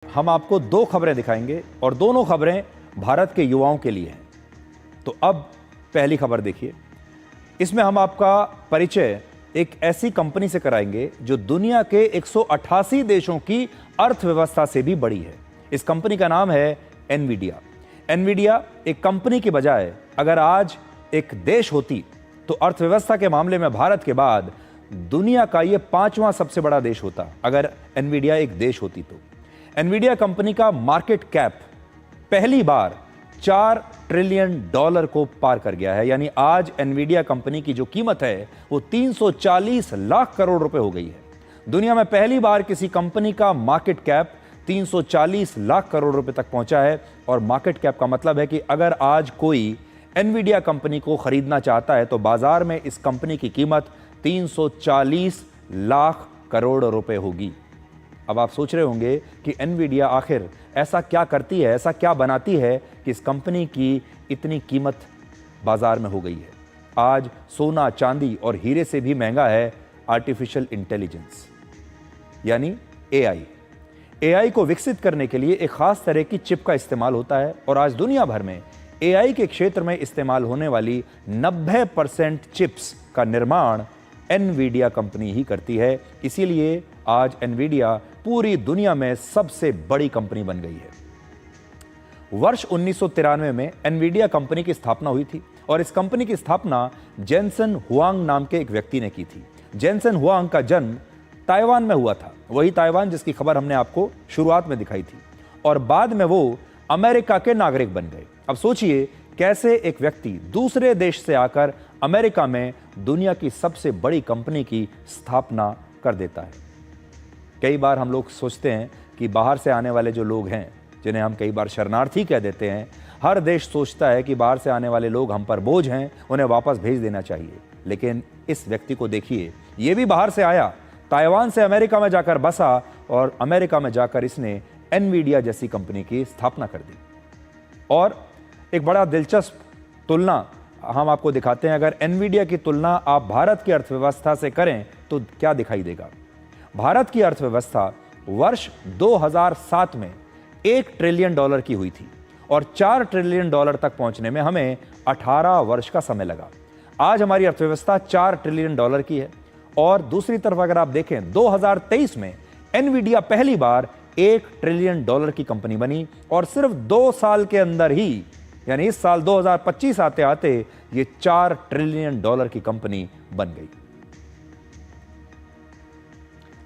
हम आपको दो खबरें दिखाएंगे और दोनों खबरें भारत के युवाओं के लिए हैं। तो अब पहली खबर देखिए। इसमें हम आपका परिचय एक ऐसी कंपनी से कराएंगे जो दुनिया के 188 देशों की अर्थव्यवस्था से भी बड़ी है। इस कंपनी का नाम है एनवीडिया। एनवीडिया एक कंपनी की बजाय अगर आज एक देश होती तो अर्थव्यवस्था के मामले में भारत के बाद दुनिया का यह 5वां सबसे बड़ा देश होता अगर एनवीडिया एक देश होती तो। एनवीडिया कंपनी का मार्केट कैप पहली बार $4 ट्रिलियन को पार कर गया है। यानी आज एनवीडिया कंपनी की जो कीमत है वो 340 लाख करोड़ रुपए हो गई है। दुनिया में पहली बार किसी कंपनी का मार्केट कैप 340 लाख करोड़ रुपए तक पहुंचा है। और मार्केट कैप का मतलब है कि अगर आज कोई एनवीडिया कंपनी को खरीदना चाहता है तो बाजार में इस कंपनी की कीमत 340 लाख करोड़ रुपए होगी। अब आप सोच रहे होंगे कि एनवीडिया आखिर ऐसा क्या करती है, ऐसा क्या बनाती है कि इस कंपनी की इतनी कीमत बाजार में हो गई है। आज सोना, चांदी और हीरे से भी महंगा है आर्टिफिशियल इंटेलिजेंस यानी एआई। एआई को विकसित करने के लिए एक खास तरह की चिप का इस्तेमाल होता है और आज दुनिया भर में एआई के क्षेत्र में इस्तेमाल होने वाली 90% चिप्स का निर्माण एनवीडिया कंपनी ही करती है। इसीलिए आज एनवीडिया पूरी दुनिया में सबसे बड़ी कंपनी बन गई है। वर्ष 1993 में एनवीडिया कंपनी की स्थापना हुई थी और इस कंपनी की स्थापना जेनसन हुआंग नाम के एक व्यक्ति ने की थी। जेनसन हुआंग का जन्म ताइवान में हुआ था, वही ताइवान जिसकी खबर हमने आपको शुरुआत में दिखाई थी, और बाद में वो अमेरिका के नागरिक बन गए। अब सोचिए कैसे एक व्यक्ति दूसरे देश से आकर अमेरिका में दुनिया की सबसे बड़ी कंपनी की स्थापना कर देता है। कई बार हम लोग सोचते हैं कि बाहर से आने वाले जो लोग हैं, जिन्हें हम कई बार शरणार्थी कह देते हैं, हर देश सोचता है कि बाहर से आने वाले लोग हम पर बोझ हैं, उन्हें वापस भेज देना चाहिए। लेकिन इस व्यक्ति को देखिए, ये भी बाहर से आया, ताइवान से अमेरिका में जाकर बसा और अमेरिका में जाकर इसने एनवीडिया जैसी कंपनी की स्थापना कर दी। और एक बड़ा दिलचस्प तुलना हम आपको दिखाते हैं। अगर एनवीडिया की तुलना आप भारत की अर्थव्यवस्था से करें तो क्या दिखाई देगा। भारत की अर्थव्यवस्था वर्ष 2007 में $1 ट्रिलियन की हुई थी और $4 ट्रिलियन तक पहुंचने में हमें 18 वर्ष का समय लगा। आज हमारी अर्थव्यवस्था $4 ट्रिलियन की है। और दूसरी तरफ अगर आप देखें 2023 में एनवीडिया पहली बार $1 ट्रिलियन की कंपनी बनी और सिर्फ 2 साल के अंदर ही, यानी इस साल 2025 आते आते ये $4 ट्रिलियन की कंपनी बन गई।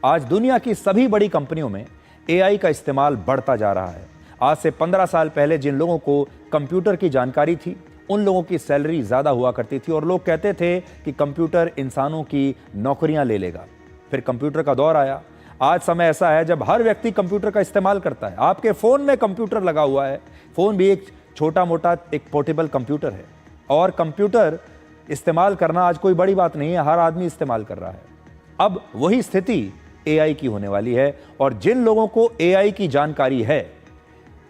आज दुनिया की सभी बड़ी कंपनियों में एआई का इस्तेमाल बढ़ता जा रहा है। आज से 15 साल पहले जिन लोगों को कंप्यूटर की जानकारी थी उन लोगों की सैलरी ज्यादा हुआ करती थी और लोग कहते थे कि कंप्यूटर इंसानों की नौकरियां ले लेगा। फिर कंप्यूटर का दौर आया। आज समय ऐसा है जब हर व्यक्ति कंप्यूटर का इस्तेमाल करता है। आपके फोन में कंप्यूटर लगा हुआ है। फोन भी एक छोटा मोटा एक पोर्टेबल कंप्यूटर है और कंप्यूटर इस्तेमाल करना आज कोई बड़ी बात नहीं है, हर आदमी इस्तेमाल कर रहा है। अब वही स्थिति एआई की होने वाली है और जिन लोगों को एआई की जानकारी है,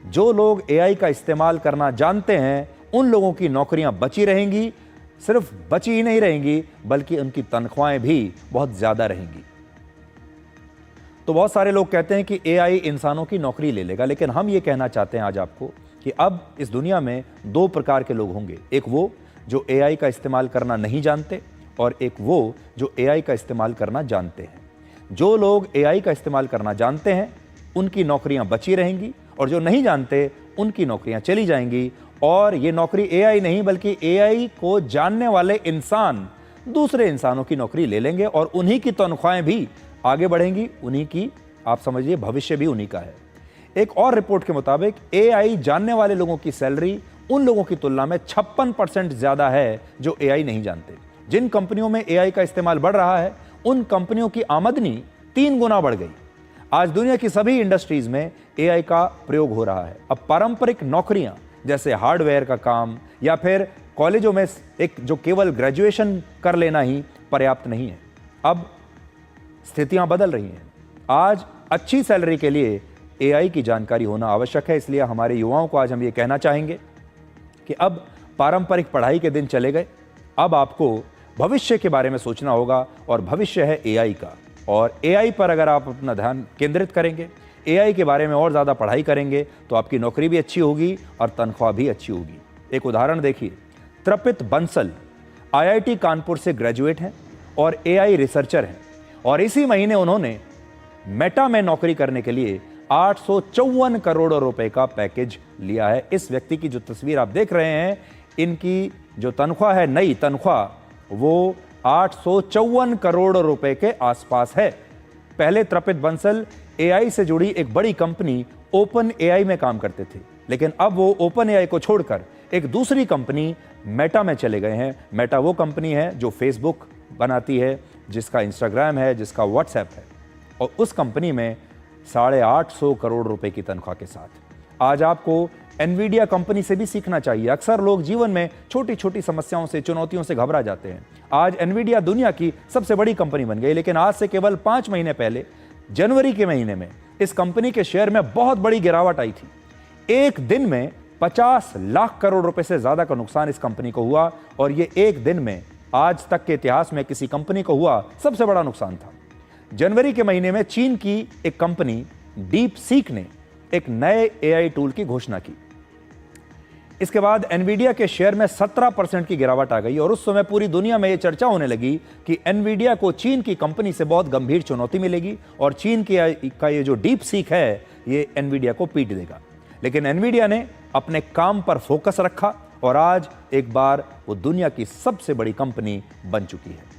जो लोग एआई का इस्तेमाल करना जानते हैं, उन लोगों की नौकरियां बची रहेंगी। सिर्फ बची ही नहीं रहेंगी बल्कि उनकी तनख्वाहें भी बहुत ज्यादा रहेंगी। तो बहुत सारे लोग कहते हैं कि एआई इंसानों की नौकरी ले लेगा, लेकिन हम ये कहना चाहते हैं आज आपको कि अब इस दुनिया में 2 प्रकार के लोग होंगे। एक वो जो एआई का इस्तेमाल करना नहीं जानते और एक वो जो एआई का इस्तेमाल करना जानते हैं। जो लोग एआई का इस्तेमाल करना जानते हैं उनकी नौकरियां बची रहेंगी और जो नहीं जानते उनकी नौकरियां चली जाएंगी। और ये नौकरी एआई नहीं बल्कि एआई को जानने वाले इंसान दूसरे इंसानों की नौकरी ले लेंगे और उन्हीं की तनख्वाहें भी आगे बढ़ेंगी, उन्हीं की, आप समझिए, भविष्य भी उन्हीं का है। एक और रिपोर्ट के मुताबिक एआई जानने वाले लोगों की सैलरी उन लोगों की तुलना में 56% ज्यादा है जो एआई नहीं जानते। जिन कंपनियों में एआई का इस्तेमाल बढ़ रहा है उन कंपनियों की आमदनी 3 गुना बढ़ गई। आज दुनिया की सभी इंडस्ट्रीज में एआई का प्रयोग हो रहा है। अब पारंपरिक नौकरियां जैसे हार्डवेयर का काम या फिर कॉलेजों में एक जो केवल ग्रेजुएशन कर लेना ही पर्याप्त नहीं है। अब स्थितियां बदल रही हैं। आज अच्छी सैलरी के लिए एआई की जानकारी होना आवश्यक है। इसलिए हमारे युवाओं को आज हम ये कहना चाहेंगे कि अब पारंपरिक पढ़ाई के दिन चले गए। अब आपको भविष्य के बारे में सोचना होगा और भविष्य है एआई का। और एआई पर अगर आप अपना ध्यान केंद्रित करेंगे, एआई के बारे में और ज़्यादा पढ़ाई करेंगे तो आपकी नौकरी भी अच्छी होगी और तनख्वाह भी अच्छी होगी। एक उदाहरण देखिए, त्रपित बंसल आईआईटी कानपुर से ग्रेजुएट हैं और एआई रिसर्चर हैं और इसी महीने उन्होंने मेटा में नौकरी करने के लिए 854 करोड़ रुपए का पैकेज लिया है। इस व्यक्ति की जो तस्वीर आप देख रहे हैं, इनकी जो तनख्वाह है, नई तनख्वाह, वो 854 करोड़ रुपए के आसपास है। पहले त्रपित बंसल एआई से जुड़ी एक बड़ी कंपनी ओपन एआई में काम करते थे, लेकिन अब वो ओपन एआई को छोड़कर एक दूसरी कंपनी मेटा में चले गए हैं। मेटा वो कंपनी है जो फेसबुक बनाती है, जिसका इंस्टाग्राम है, जिसका व्हाट्सएप है, और उस कंपनी में 850 करोड़ रुपए की तनख्वाह के साथ। आज आपको एनवीडिया कंपनी से भी सीखना चाहिए। अक्सर लोग जीवन में छोटी छोटी समस्याओं से, चुनौतियों से घबरा जाते हैं। आज एनवीडिया दुनिया की सबसे बड़ी कंपनी बन गई, लेकिन आज से केवल 5 महीने पहले जनवरी के महीने में इस कंपनी के शेयर में बहुत बड़ी गिरावट आई थी। एक दिन में 50 लाख करोड़ रुपए से ज्यादा का नुकसान इस कंपनी को हुआ और ये एक दिन में आज तक के इतिहास में किसी कंपनी को हुआ सबसे बड़ा नुकसान था। जनवरी के महीने में चीन की एक कंपनी डीप सीक ने एक नए एआई टूल की घोषणा की। इसके बाद एनवीडिया के शेयर में 17% की गिरावट आ गई और उस समय पूरी दुनिया में यह चर्चा होने लगी कि एनवीडिया को चीन की कंपनी से बहुत गंभीर चुनौती मिलेगी और चीन का ये जो डीप सीक है, ये एनवीडिया को पीट देगा। लेकिन एनवीडिया ने अपने काम पर फोकस रखा और आज एक बार वो दुनिया की सबसे बड़ी कंपनी बन चुकी है।